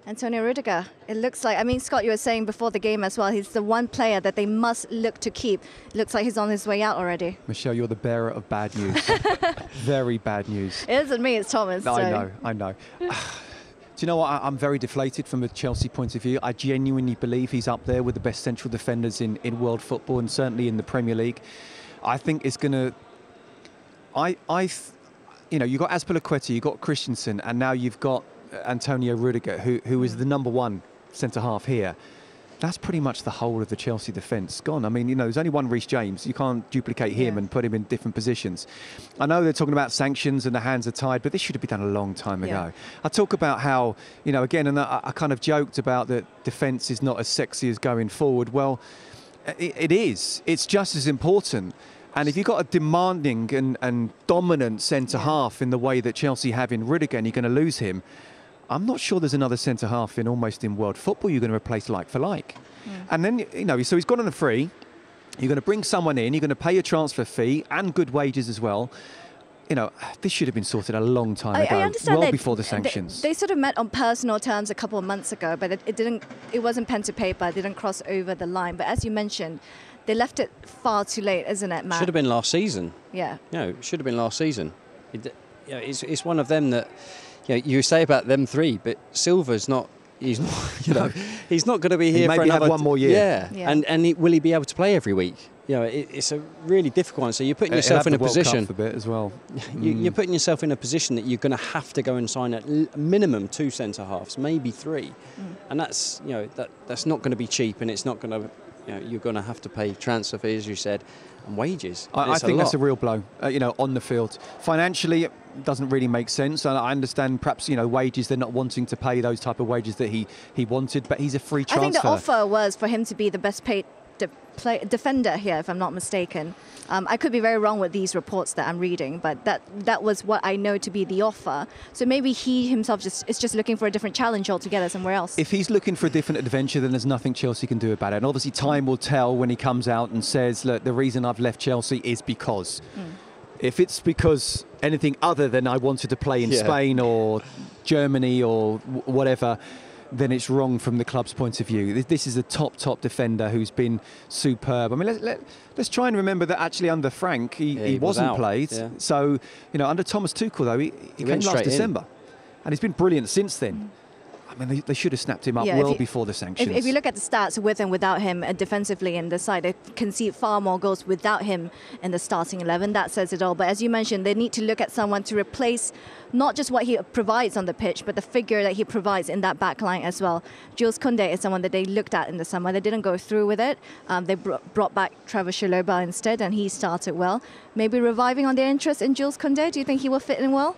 Antonio Rudiger, it looks like, I mean, Scott, you were saying before the game as well, he's the one player that they must look to keep. It looks like he's on his way out already. Michelle, you're the bearer of bad news. Very bad news. It isn't me, it's Thomas. No, so. I know. Do you know what? I'm very deflated from a Chelsea point of view. I genuinely believe he's up there with the best central defenders in world football and certainly in the Premier League. I think it's going to... you know, you've got Azpilicueta, you've got Christensen, and now you've got Antonio Rudiger, who is the #1 centre-half here. That's pretty much the whole of the Chelsea defence gone. I mean, you know, there's only one Reece James. You can't duplicate him and put him in different positions. I know they're talking about sanctions and the hands are tied, but this should have been done a long time ago. I talk about how, you know, again, and I kind of joked about that defence is not as sexy as going forward. Well, it is. It's just as important. And if you've got a demanding and dominant centre-half in the way that Chelsea have in Rudiger, and you're going to lose him, I'm not sure there's another centre-half in world football you're going to replace like for like. And then, you know, so he's gone on a free. You're going to bring someone in. You're going to pay a transfer fee and good wages as well. You know, this should have been sorted a long time ago, I understand well before the sanctions. They sort of met on personal terms a couple of months ago, but it wasn't pen to paper. It didn't cross over the line. But as you mentioned, they left it far too late, isn't it, Matt? Should have been last season. Yeah. No, it should have been last season. It's one of them that, you know, you say about them three, but Silva's not. He's not. You know, he's not going to be here for another. Have one more year. Yeah. And will he be able to play every week? You know, it's a really difficult one. So you're putting yourself in a position. For a bit as well. You're putting yourself in a position that you're going to have to go and sign at minimum 2 centre halves, maybe 3, and that's, you know, that's not going to be cheap, and it's not going to. You know, you're going to have to pay transfer fees, as you said, and wages. I think that's a real blow, you know, on the field. Financially, it doesn't really make sense. I understand perhaps, you know, wages, they're not wanting to pay those type of wages that he wanted, but he's a free transfer. I think the offer was for him to be the best paid defender here, if I'm not mistaken. I could be very wrong with these reports that I'm reading, but that was what I know to be the offer. So maybe he himself is just looking for a different challenge altogether somewhere else. If he's looking for a different adventure, then there's nothing Chelsea can do about it. And obviously time will tell when he comes out and says, look, the reason I've left Chelsea is because. If it's because anything other than I wanted to play in Spain or Germany or whatever, then it's wrong from the club's point of view. This is a top defender who's been superb. I mean, let's try and remember that actually under Frank, he wasn't played. Yeah. So, you know, under Thomas Tuchel, though, he came last December. And he's been brilliant since then. I mean, they should have snapped him up well before the sanctions. If you look at the stats with and without him defensively in the side, they concede far more goals without him in the starting 11. That says it all. But as you mentioned, they need to look at someone to replace not just what he provides on the pitch, but the figure that he provides in that back line as well. Jules Koundé is someone that they looked at in the summer. They didn't go through with it. They brought back Trevor Chalobah instead, and he started well. Maybe reviving on their interest in Jules Koundé. Do you think he will fit in well?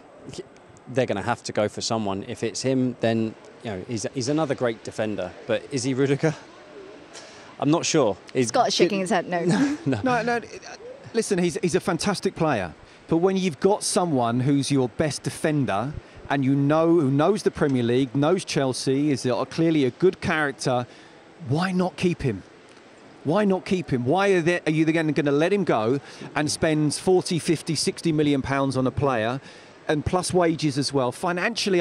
They're going to have to go for someone. If it's him, then, you know, he's another great defender. But is he Rudiger? I'm not sure. Scott's shaking his head. No. No. Listen, he's a fantastic player. But when you've got someone who's your best defender, and you know who knows the Premier League, knows Chelsea, is clearly a good character, why not keep him? Why not keep him? Why are you then going to let him go and spend 40, 50, 60 million pounds on a player, and plus wages as well? Financially,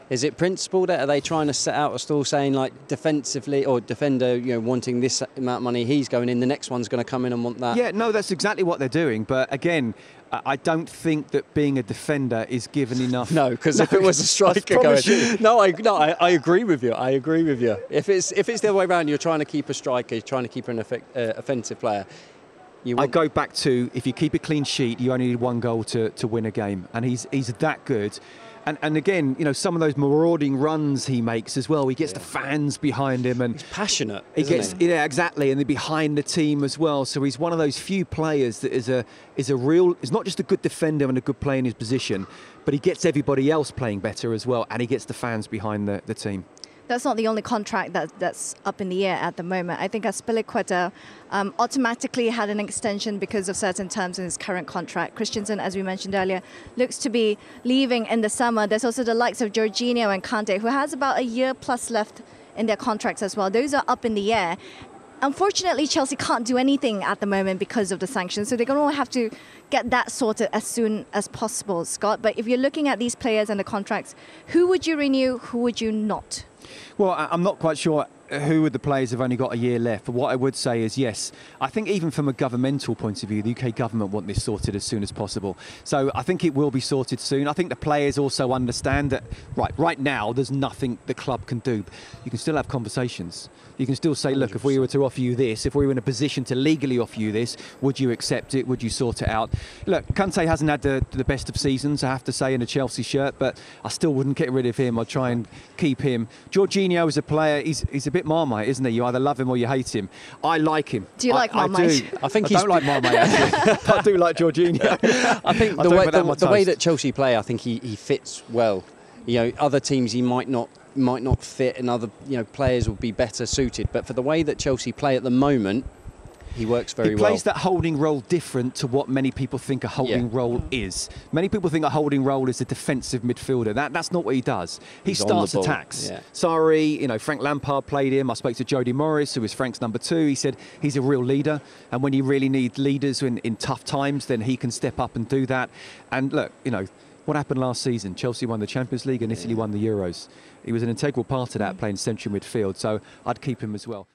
is it principle that are they trying to set out a stall saying, like, defensively or defender, you know, wanting this amount of money, he's going in, the next one's going to come in and want that? Yeah, no, that's exactly what they're doing. But again, I don't think that being a defender is given enough. No, because if it was a striker going, I agree with you. I agree with you. If it's the other way around, you're trying to keep a striker, you're trying to keep an offensive player. I go back to, if you keep a clean sheet, you only need 1 goal to win a game, and he's that good. And again, you know, some of those marauding runs he makes as well. He gets the fans behind him, and he's passionate. Yeah, exactly, and they're behind the team as well. So he's one of those few players that is not just a good defender and a good player in his position, but he gets everybody else playing better as well, and he gets the fans behind the team. That's not the only contract that's up in the air at the moment. I think Azpilicueta automatically had an extension because of certain terms in his current contract. Christensen, as we mentioned earlier, looks to be leaving in the summer. There's also the likes of Jorginho and Kante, who has about a year plus left in their contracts as well. Those are up in the air. Unfortunately, Chelsea can't do anything at the moment because of the sanctions, so they're going to have to get that sorted as soon as possible, Scott. But if you're looking at these players and the contracts, who would you renew, who would you not? Well, I'm not quite sure who of the players have only got a year left, but what I would say is yes, I think even from a governmental point of view, the UK government want this sorted as soon as possible. So I think it will be sorted soon. I think the players also understand that right now there's nothing the club can do. You can still have conversations. You can still say, look, 100%. If we were to offer you this, if we were in a position to legally offer you this, would you accept it? Would you sort it out? Look, Kante hasn't had the best of seasons, I have to say, in a Chelsea shirt, but I still wouldn't get rid of him. I'd try and keep him. Jorginho is a player, he's a bit Marmite, isn't he? You either love him or you hate him. I like him. Do you like Marmite? I do. I don't like Marmite, actually. But I do like Jorginho. I think the way that Chelsea play, I think he fits well. You know, other teams he might not fit, and other players will be better suited. But for the way that Chelsea play at the moment, he works very well. He plays that holding role different to what many people think a holding role is. Many people think a holding role is a defensive midfielder. That's not what he does. He starts attacks. Yeah. Sorry, Frank Lampard played him. I spoke to Jody Morris, who was Frank's number 2. He said he's a real leader, and when you really need leaders in tough times, then he can step up and do that. And look, what happened last season? Chelsea won the Champions League and Italy won the Euros. He was an integral part of that, playing central midfield, so I'd keep him as well.